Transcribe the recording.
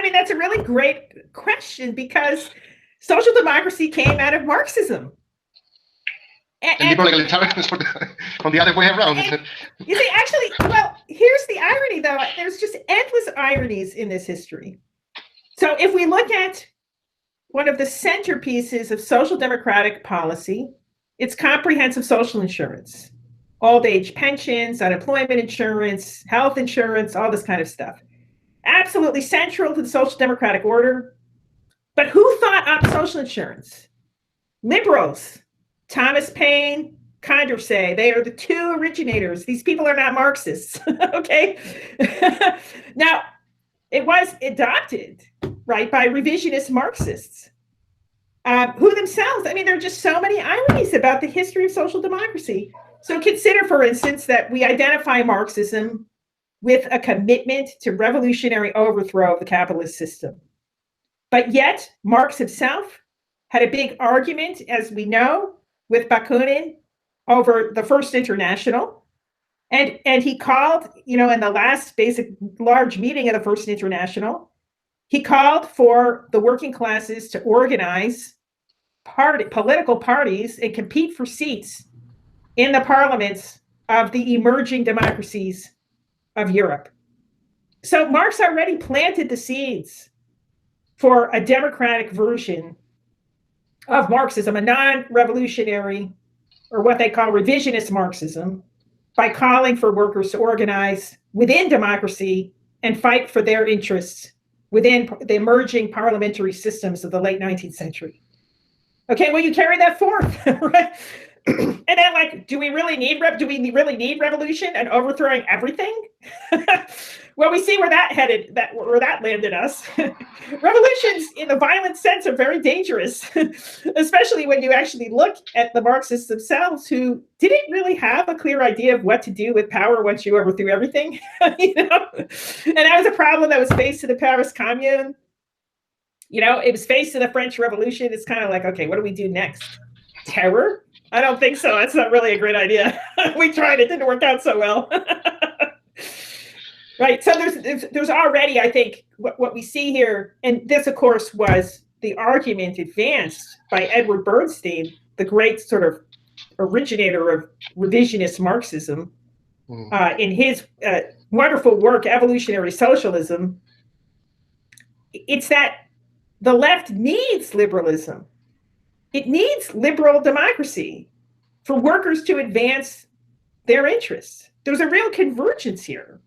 mean, that's a really great question because social democracy came out of Marxism. El libro legalizado on the other way around. You see, actually, well, here's the irony, though. There's just endless ironies in this history. So if we look at one of the centerpieces of social democratic policy, it's comprehensive social insurance, old age pensions, unemployment insurance, health insurance, all this kind of stuff. Absolutely central to the social democratic order. But who thought up social insurance? Liberals. Thomas Paine, Condorcet, they are the two originators. These people are not Marxists, okay? Now, it was adopted, right, by revisionist Marxists, who themselves, I mean, there are just so many ironies about the history of social democracy. So consider, for instance, that we identify Marxism with a commitment to revolutionary overthrow of the capitalist system. But yet, Marx himself had a big argument, as we know, with Bakunin over the First International. And he called, in the last basic large meeting of the First International, he called for the working classes to organize political parties and compete for seats in the parliaments of the emerging democracies of Europe. So Marx already planted the seeds for a democratic version of Marxism, a non-revolutionary, or what they call revisionist Marxism, by calling for workers to organize within democracy and fight for their interests within the emerging parliamentary systems of the late 19th century. Okay, well, you carry that forth, right? And then, do we really need revolution and overthrowing everything? Well, we see where that headed, where that landed us. Revolutions, in the violent sense, are very dangerous, especially when you actually look at the Marxists themselves, who didn't really have a clear idea of what to do with power once you overthrew everything. And that was a problem that was faced to the Paris Commune. It was faced to the French Revolution. It's kind of like, okay, what do we do next? Terror? I don't think so. That's not really a great idea. We tried. It didn't work out so well. Right. So there's already, I think, what we see here, and this, of course, was the argument advanced by Edward Bernstein, the great sort of originator of revisionist Marxism, in his wonderful work, Evolutionary Socialism. It's that the left needs liberalism. It needs liberal democracy for workers to advance their interests. There's a real convergence here.